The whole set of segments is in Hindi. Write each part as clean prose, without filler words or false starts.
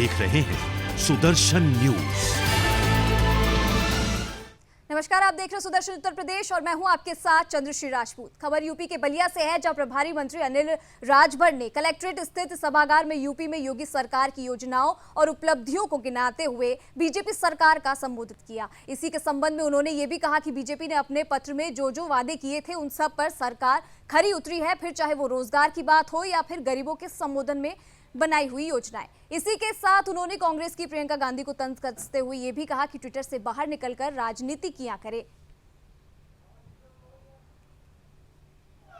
देख रहे हैं सुदर्शन न्यूज। नमस्कार, आप देख रहे हैं सुदर्शन उत्तर प्रदेश और मैं हूं आपके साथ चंद्रश्री राजपूत। खबर यूपी के बलिया से है, जहां प्रभारी मंत्री अनिल राजभर ने कलेक्ट्रेट स्थित सभागार में यूपी में योगी सरकार की योजनाओं और उपलब्धियों को गिनाते हुए बीजेपी सरकार का संबोधित किया। इसी के संबंध में उन्होंने ये भी कहा कि बीजेपी ने अपने पत्र में जो जो वादे किए थे उन सब पर सरकार खरी उतरी है, फिर चाहे वो रोजगार की बात हो या फिर गरीबों के संबोधन में बनाई हुई योजनाएं। इसी के साथ उन्होंने कांग्रेस की प्रियंका गांधी को तंज कसते हुए यह भी कहा कि ट्विटर से बाहर निकलकर राजनीति किया करे।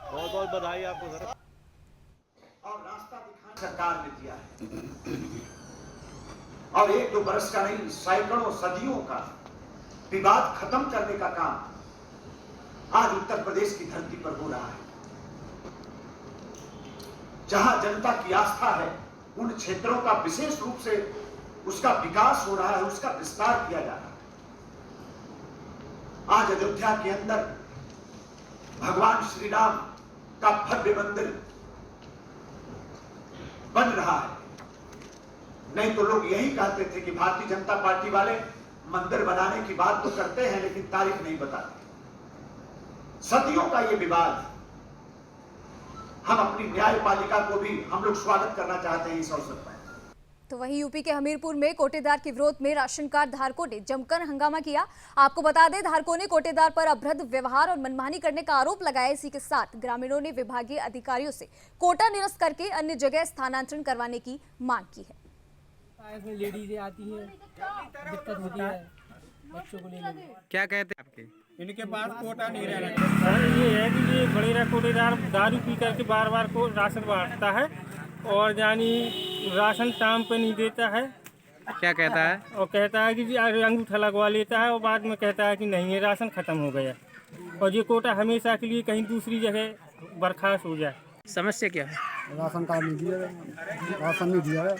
बहुत बहुत बधाई आपको सर। और रास्ता दिखाने सरकार ने दिया है और 1-2 बरस का नहीं, सैकड़ों सदियों का विवाद खत्म करने का काम आज उत्तर प्रदेश की धरती पर हो रहा है। जहां जनता की आस्था है उन क्षेत्रों का विशेष रूप से उसका विकास हो रहा है, उसका विस्तार किया जा रहा है। आज अयोध्या के अंदर भगवान श्री राम का भव्य मंदिर बन रहा है। नहीं तो लोग यही कहते थे कि भारतीय जनता पार्टी वाले मंदिर बनाने की बात तो करते हैं लेकिन तारीख नहीं बताते। सदियों का ये विवाद, हम अपनी न्यायपालिका को भी हम लोग स्वागत करना चाहते हैं इस अवसर पर। तो वहीं यूपी के हमीरपुर में कोटेदार के विरोध में राशन कार्ड धारकों ने जमकर हंगामा किया। आपको बता दें, धारकों ने कोटेदार पर अभद्र व्यवहार और मनमानी करने का आरोप लगाया। इसी के साथ ग्रामीणों ने विभागीय अधिकारियों से कोटा निरस्त करके अन्य जगह स्थानांतरण करवाने की मांग की है। इसमें लेडीज आती है, दिक्कत होती है बच्चों को लेने में। क्या कहते हैं आपके? इनके पास कोटा नहीं रहना। ये है कि ये बड़ेरा कोटेदार दारू पी करके बार बार को राशन बांटता है और यानी राशन टाइम पे नहीं देता है। क्या कहता है? और कहता है कि अंगूठा लगवा लेता है और बाद में कहता है कि नहीं, ये राशन खत्म हो गया और ये कोटा हमेशा के लिए कहीं दूसरी जगह बर्खास्त हो जाए। समस्या क्या है? राशन कार्ड नहीं दिया, राशन नहीं दिया है।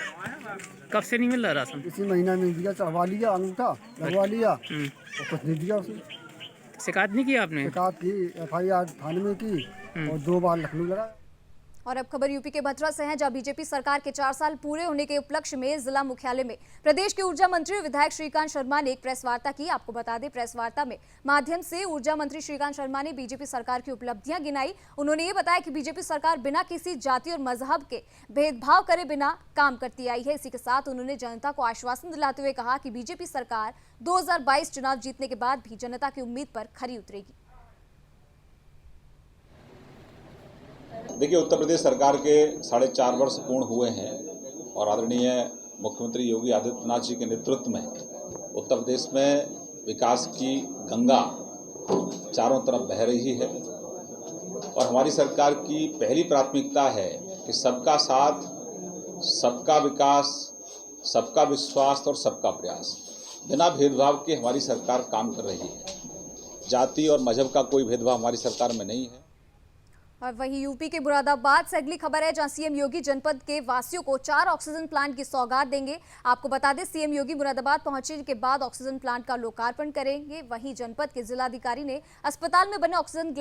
कब से नहीं मिल रहा राशन? इसी महीना नहीं दिया, चढ़वा लिया, अंगूठा लगवा लिया और कुछ नहीं दिया उसे। शिकायत नहीं की आपने? शिकायत की, FIR थाने में की और 2 बार लखनऊ लगा। और अब खबर यूपी के भद्रा से है, जहां बीजेपी सरकार के 4 साल पूरे होने के उपलक्ष्य में जिला मुख्यालय में प्रदेश के ऊर्जा मंत्री विधायक श्रीकांत शर्मा ने एक प्रेस वार्ता की। आपको बता दें, प्रेस वार्ता में माध्यम से ऊर्जा मंत्री श्रीकांत शर्मा ने बीजेपी सरकार की उपलब्धियां गिनाई। उन्होंने ये बताया कि बीजेपी सरकार बिना किसी जाति और मजहब के भेदभाव करे बिना काम करती आई है। इसी के साथ उन्होंने जनता को आश्वासन दिलाते हुए कहा कि बीजेपी सरकार 2022 चुनाव जीतने के बाद भी जनता की उम्मीद पर खरी उतरेगी। देखिए, उत्तर प्रदेश सरकार के 4.5 वर्ष पूर्ण हुए हैं और आदरणीय मुख्यमंत्री योगी आदित्यनाथ जी के नेतृत्व में उत्तर प्रदेश में विकास की गंगा चारों तरफ बह रही है और हमारी सरकार की पहली प्राथमिकता है कि सबका साथ, सबका विकास, सबका विश्वास और सबका प्रयास, बिना भेदभाव के हमारी सरकार काम कर रही है। जाति और मजहब का कोई भेदभाव हमारी सरकार में नहीं है। और वहीं यूपी के मुरादाबाद से अगली खबर है, जहां सीएम योगी जनपद के वासियों को 4 ऑक्सीजन प्लांट की सौगात देंगे। आपको बता दें, सीएम योगी मुरादाबाद पहुंचने के बाद ऑक्सीजन प्लांट का लोकार्पण करेंगे। वहीं जनपद के जिलाधिकारी ने अस्पताल में बने ऑक्सीजन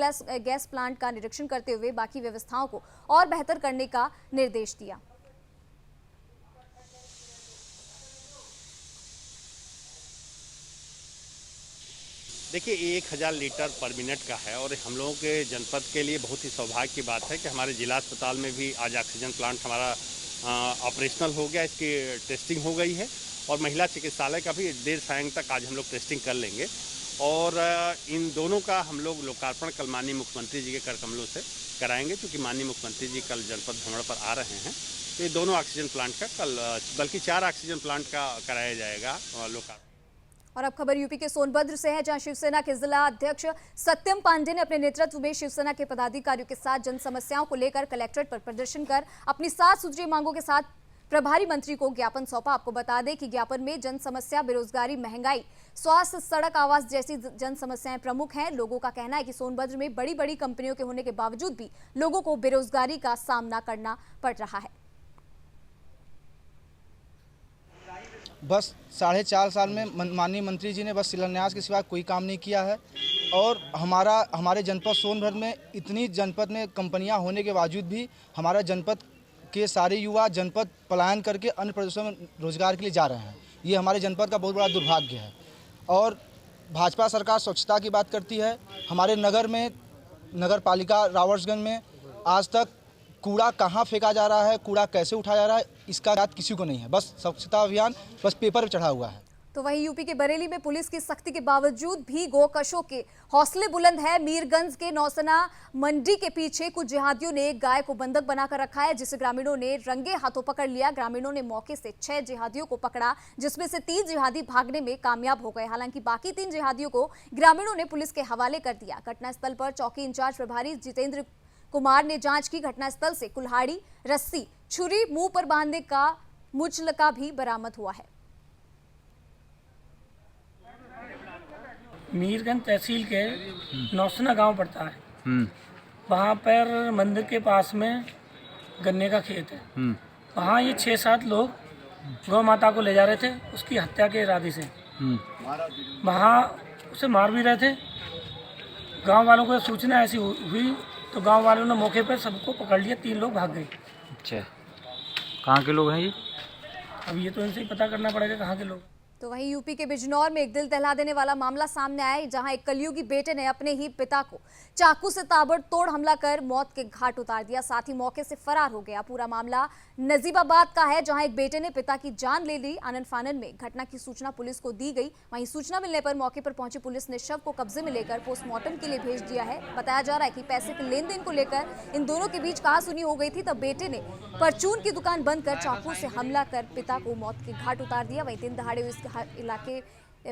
गैस प्लांट का निरीक्षण करते हुए बाकी व्यवस्थाओं को और बेहतर करने का निर्देश दिया। देखिए, 1000 लीटर पर मिनट का है और हम लोगों के जनपद के लिए बहुत ही सौभाग्य की बात है कि हमारे जिला अस्पताल में भी आज ऑक्सीजन प्लांट हमारा ऑपरेशनल हो गया। इसकी टेस्टिंग हो गई है और महिला चिकित्सालय का भी देर सायं तक आज हम लोग टेस्टिंग कर लेंगे और इन दोनों का हम लोग लोकार्पण कल माननीय मुख्यमंत्री जी के कर कमलों से कराएंगे, क्योंकि माननीय मुख्यमंत्री जी कल जनपद भ्रमण पर आ रहे हैं। तो ये दोनों ऑक्सीजन प्लांट का कल, बल्कि 4 ऑक्सीजन प्लांट का कराया जाएगा लोकार्पण। और अब खबर यूपी के सोनभद्र से है, जहां शिवसेना के जिला अध्यक्ष सत्यम पांडे ने अपने नेतृत्व में शिवसेना के पदाधिकारियों के साथ जन समस्याओं को लेकर कलेक्ट्रेट पर प्रदर्शन कर अपनी 7 सूत्रीय मांगों के साथ प्रभारी मंत्री को ज्ञापन सौंपा। आपको बता दें कि ज्ञापन में जन समस्या, बेरोजगारी, महंगाई, स्वास्थ्य, सड़क, आवास जैसी जन समस्याएं प्रमुख हैं। लोगों का कहना है कि सोनभद्र में बड़ी बड़ी कंपनियों के होने के बावजूद भी लोगों को बेरोजगारी का सामना करना पड़ रहा है। बस 4.5 साल में माननीय मंत्री जी ने बस शिलान्यास के सिवा कोई काम नहीं किया है और हमारे जनपद सोनभद्र में इतनी जनपद में कंपनियां होने के बावजूद भी हमारा जनपद के सारे युवा जनपद पलायन करके अन्य प्रदेशों में रोजगार के लिए जा रहे हैं। ये हमारे जनपद का बहुत बड़ा दुर्भाग्य है। और भाजपा सरकार स्वच्छता की बात करती है। हमारे नगर में, नगर पालिका रावर्सगंज में आज तक कूड़ा कहाँ फेंका जा रहा है, कूड़ा कैसे उठाया जा रहा है, इसका याद किसी को नहीं है। बस स्वच्छता अभियान बस पेपर पर चढ़ा हुआ है। तो वहीं यूपी के बरेली में पुलिस की सख्ती के बावजूद भी गोकशों के हौसले बुलंद है। मीरगंज के नौसना मंडी के पीछे कुछ जिहादियों ने एक गाय को बंधक बनाकर रखा है, जिसे ग्रामीणों ने रंगे हाथों पकड़ लिया। ग्रामीणों ने मौके से 6 जिहादियों को पकड़ा, जिसमें से 3 जिहादी भागने में कामयाब हो गए। हालांकि बाकी 3 जिहादियों को ग्रामीणों ने पुलिस के हवाले कर दिया। घटनास्थल पर चौकी इंचार्ज प्रभारी जितेंद्र कुमार ने जांच की। घटनास्थल से कुल्हाड़ी, रस्सी, छुरी, मुंह पर बांधने का मुचलका भी बरामद हुआ है। मीरगंज तहसील के नौसना गांव पड़ता है। वहाँ पर मंदिर के पास में गन्ने का खेत है। वहाँ ये 6-7 लोग गौ माता को ले जा रहे थे उसकी हत्या के इरादे से। वहाँ उसे मार भी रहे थे। गांव वालों को सूचना ऐसी हुई तो गांव वालों ने मौके पर सबको पकड़ लिया। 3 लोग भाग गए। अच्छा, कहाँ के लोग हैं ये? अब ये तो इनसे ही पता करना पड़ेगा कहाँ के लोग। तो वहीं यूपी के बिजनौर में एक दिल दहला देने वाला मामला सामने आया, जहां एक कलयुगी बेटे ने अपने ही पिता को चाकू से ताबड़तोड़ हमला कर मौत के घाट उतार दिया, साथ ही मौके से फरार हो गया। पूरा मामला नजीबाबाद का है, जहां एक बेटे ने पिता की जान ले ली। आनन फानन में घटना की सूचना पुलिस को दी गई। वहीं सूचना मिलने पर मौके पर पहुंची पुलिस ने शव को कब्जे में लेकर पोस्टमार्टम के लिए भेज दिया है। बताया जा रहा है कि पैसे के लेन देन को लेकर इन दोनों के बीच कहासुनी हो गई थी, तब बेटे ने परचून की दुकान बंद कर चाकू से हमला कर पिता को मौत के घाट उतार दिया। वहीं दिन दहाड़े इस इलाके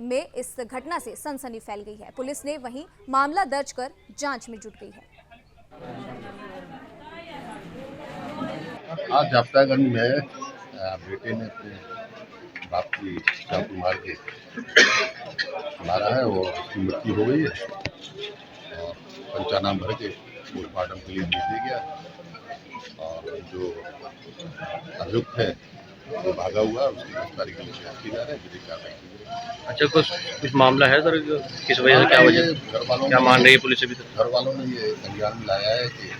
में इस घटना से सनसनी फैल गई है। पुलिस ने वहीं मामला दर्ज कर जांच में जुट गई है। आज जाप्तागंज में बेटे ने अपने बाप की चाकू मार के मारा है, वो उसकी मृत्यु हो गई है और पंचानाम भर के पोस्टमार्टम के लिए भेज दिया गया। और जो अभियुक्त है वो भागा हुआ, उसकी गिरफ्तारी के लिए प्रयास की जा रहा है, विधिक कार्रवाई की जाएगी। अच्छा, कुछ मामला है सर, किस वजह से, क्या वजह, क्या मान रही है पुलिस? अभी तक घर वालों ने ये संज्ञान में लाया है कि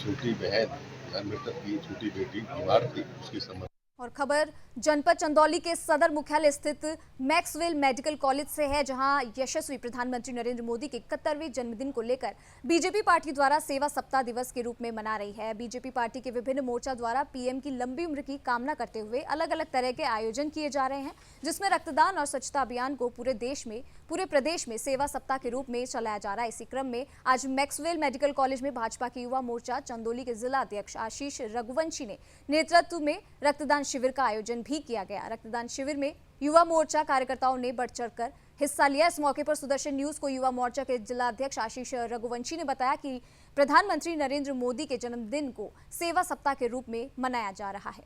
छोटी बहन या मृतक की छोटी बेटी बीमार थी, उसकी समझ। और खबर जनपद चंदौली के सदर मुख्यालय स्थित मैक्सवेल मेडिकल कॉलेज से है, जहां यशस्वी प्रधानमंत्री नरेंद्र मोदी के 71वें जन्मदिन को लेकर बीजेपी पार्टी द्वारा सेवा सप्ताह दिवस के रूप में मना रही है। बीजेपी पार्टी के विभिन्न मोर्चा द्वारा पीएम की लंबी उम्र की कामना करते हुए अलग अलग तरह के आयोजन किए जा रहे हैं, जिसमें रक्तदान और स्वच्छता अभियान को पूरे प्रदेश में सेवा सप्ताह के रूप में चलाया जा रहा है। इसी क्रम में आज मैक्सवेल मेडिकल कॉलेज में भाजपा की युवा मोर्चा चंदौली के जिला अध्यक्ष आशीष रघुवंशी ने नेतृत्व में रक्तदान शिविर का आयोजन भी किया गया। रक्तदान शिविर में युवा मोर्चा कार्यकर्ताओं ने बढ़ चढ़कर हिस्सा लिया। इस मौके पर सुदर्शन न्यूज को युवा मोर्चा के जिला अध्यक्ष आशीष रघुवंशी ने बताया कि प्रधानमंत्री नरेंद्र मोदी के जन्मदिन को सेवा सप्ताह के रूप में मनाया जा रहा है।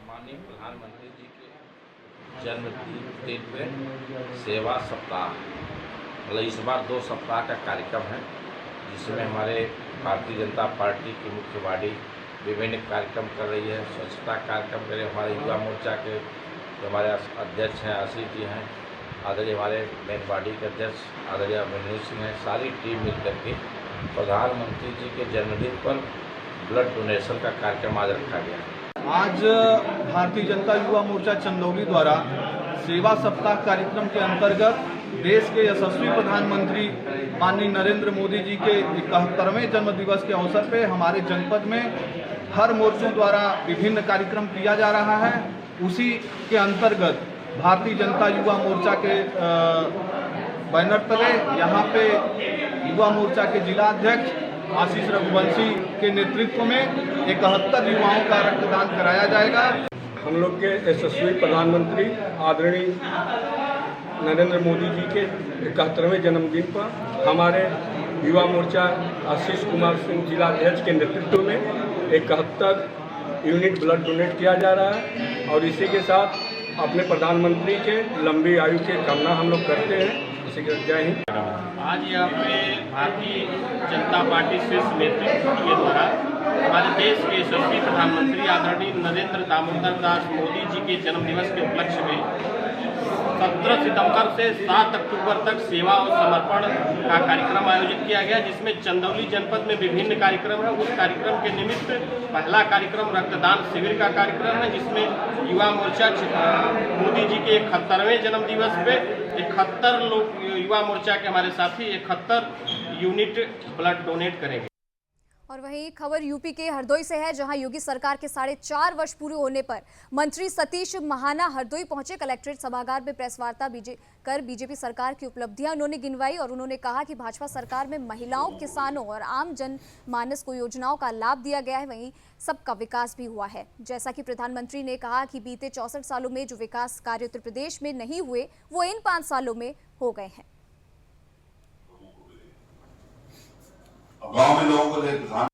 माननीय प्रधानमंत्री जी के जन्मदिन पे सेवा सप्ताह, मतलब इस बार 2 सप्ताह का कार्यक्रम है, जिसमें हमारे भारतीय जनता पार्टी की मुख्य बॉडी विभिन्न कार्यक्रम कर रही है। स्वच्छता कार्यक्रम कर रहे हैं। हमारे युवा मोर्चा के जो हमारे अध्यक्ष हैं आशीष जी हैं, आदरणीय हमारे मेन बॉडी के अध्यक्ष आदरणीय अभिनव सिंह हैं, सारी टीम मिलकर के प्रधानमंत्री जी के जन्मदिन पर ब्लड डोनेशन का कार्यक्रम आज रखा गया है। आज भारतीय जनता युवा मोर्चा चंदौली द्वारा सेवा सप्ताह कार्यक्रम के अंतर्गत देश के यशस्वी प्रधानमंत्री माननीय नरेंद्र मोदी जी के 71वें जन्म दिवस के अवसर पे हमारे जनपद में हर मोर्चों द्वारा विभिन्न कार्यक्रम किया जा रहा है। उसी के अंतर्गत भारतीय जनता युवा मोर्चा के बैनर तले यहाँ पे युवा मोर्चा के जिला अध्यक्ष आशीष रघुवंशी के नेतृत्व में 71 युवाओं का रक्तदान कराया जाएगा। हम लोग के यशस्वी प्रधानमंत्री आदरणीय नरेंद्र मोदी जी के 71वें जन्मदिन पर हमारे युवा मोर्चा आशीष कुमार सिंह जिला अध्यक्ष के नेतृत्व में 71 यूनिट ब्लड डोनेट किया जा रहा है और इसी के साथ अपने प्रधानमंत्री के लंबी आयु की कामना हम लोग करते हैं। इसी के जय हिंद। आज यहाँ पे भारतीय जनता पार्टी शीर्ष नेतृत्व के द्वारा हमारे देश के यशस्वी प्रधानमंत्री आदरणीय नरेंद्र दामोदर दास मोदी जी के जन्मदिवस के उपलक्ष्य में 17 सितंबर से 7 अक्टूबर तक सेवा और समर्पण का कार्यक्रम आयोजित किया गया, जिसमें चंदौली जनपद में विभिन्न कार्यक्रम है। उस कार्यक्रम के निमित्त पहला कार्यक्रम रक्तदान शिविर का कार्यक्रम है, जिसमें युवा मोर्चा मोदी जी के 71वें जन्म दिवस पे 71 लोग युवा मोर्चा के हमारे साथी 71 यूनिट ब्लड डोनेट करेंगे। और वहीं खबर यूपी के हरदोई से है, जहां योगी सरकार के 4.5 वर्ष पूरे होने पर मंत्री सतीश महाना हरदोई पहुंचे। कलेक्ट्रेट सभागार में प्रेस वार्ता कर बीजेपी सरकार की उपलब्धियां उन्होंने गिनवाई और उन्होंने कहा कि भाजपा सरकार में महिलाओं, किसानों और आम जनमानस को योजनाओं का लाभ दिया गया है, वहीं सबका विकास भी हुआ है। जैसा कि प्रधानमंत्री ने कहा कि बीते 64 सालों में जो विकास कार्य उत्तर प्रदेश में नहीं हुए वो इन 5 सालों में हो गए हैं। गांव में लोगों को किसान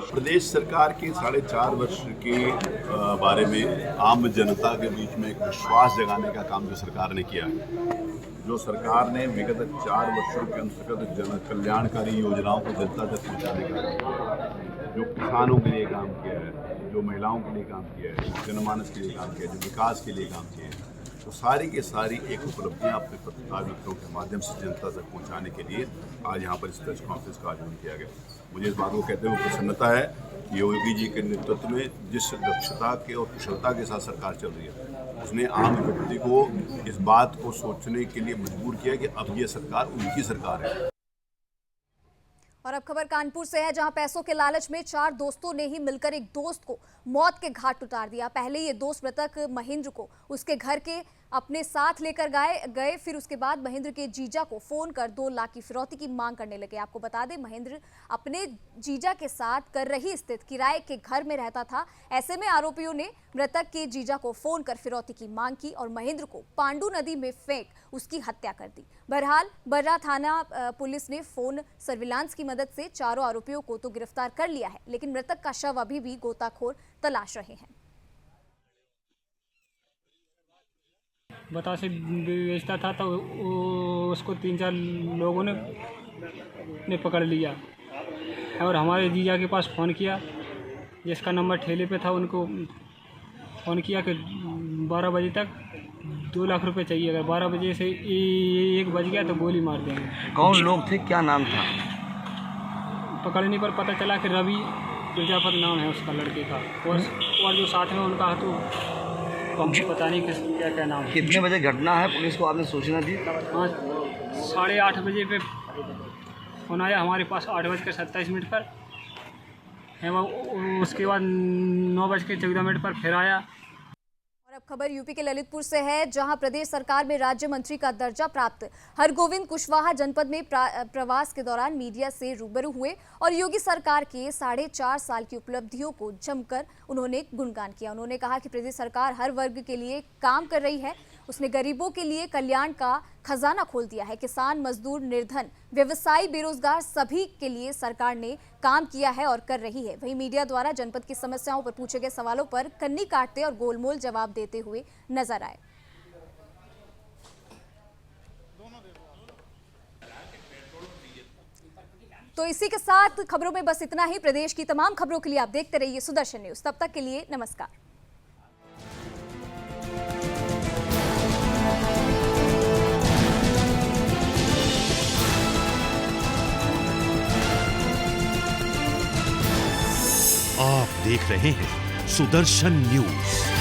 प्रदेश सरकार के 4.5 वर्ष के बारे में आम जनता के बीच में एक विश्वास जगाने का काम जो सरकार ने किया है, जो सरकार ने विगत 4 वर्षों के अंतर्गत जन कल्याणकारी योजनाओं को जनता तक पहुंचाने का काम, जो किसानों के लिए काम किया है, जो महिलाओं के लिए काम किया है, जनमानस के लिए काम किया है, जो विकास के लिए काम किया है, तो सारी की सारी एक उपलब्धियां अपने पत्रकार मित्रों के माध्यम से जनता तक पहुंचाने के लिए आज यहाँ पर इस प्रेस कॉन्फ्रेंस का आयोजन किया गया। मुझे इस बात को कहते हुए प्रसन्नता है कि योगी जी के नेतृत्व में जिस दक्षता के और कुशलता के साथ सरकार चल रही है, उसने आम व्यक्ति को इस बात को सोचने के लिए मजबूर किया कि अब ये सरकार उनकी सरकार है। और अब खबर कानपुर से है, जहां पैसों के लालच में 4 दोस्तों ने ही मिलकर एक दोस्त को मौत के घाट उतार दिया। पहले ये दोस्त मृतक महेंद्र को उसके घर के अपने साथ लेकर गए, फिर उसके बाद महेंद्र के जीजा को फोन कर 2 लाख की फिरौती की मांग करने लगे। आपको बता दें, महेंद्र अपने जीजा के साथ कर रही स्थित किराए के घर में रहता था। ऐसे में आरोपियों ने मृतक के जीजा को फोन कर फिरौती की मांग की और महेंद्र को पांडू नदी में फेंक उसकी हत्या कर दी। बहरहाल बर्रा थाना पुलिस ने फोन सर्विलांस की मदद से चारों आरोपियों को तो गिरफ्तार कर लिया है, लेकिन मृतक का शव अभी भी गोताखोर तलाश रहे हैं। बतासे बेचता था तो उसको 3-4 लोगों ने पकड़ लिया और हमारे जीजा के पास फ़ोन किया, जिसका नंबर ठेले पे था, उनको फ़ोन किया कि 12 बजे तक 2 लाख रुपए चाहिए, अगर 12 बजे से 1 बज गया तो गोली मार देंगे। कौन लोग थे, क्या नाम था? पकड़ने पर पता चला कि रवि प्रजापति नाम है उसका लड़के का, और जो साथ में उनका तो हमको पता नहीं क्या क्या नाम। कितने बजे घटना है, पुलिस को आपने सूचना दी? हाँ, 8:30 बजे पे फोन आया हमारे पास, 8:27 पर है वो। उसके बाद 9:14 पर फिर आया। अब खबर यूपी के ललितपुर से है, जहां प्रदेश सरकार में राज्य मंत्री का दर्जा प्राप्त हरगोविंद कुशवाहा जनपद में प्रवास के दौरान मीडिया से रूबरू हुए और योगी सरकार के 4.5 साल की उपलब्धियों को जमकर उन्होंने गुणगान किया। उन्होंने कहा कि प्रदेश सरकार हर वर्ग के लिए काम कर रही है। उसने गरीबों के लिए कल्याण का खजाना खोल दिया है। किसान, मजदूर, निर्धन, व्यवसायी, बेरोजगार सभी के लिए सरकार ने काम किया है और कर रही है। वहीं मीडिया द्वारा जनपद की समस्याओं पर पूछे गए सवालों पर कन्नी काटते और गोलमोल जवाब देते हुए नजर आए। तो इसी के साथ खबरों में बस इतना ही। प्रदेश की तमाम खबरों के लिए आप देखते रहिए सुदर्शन न्यूज। तब तक के लिए नमस्कार। आप देख रहे हैं सुदर्शन न्यूज।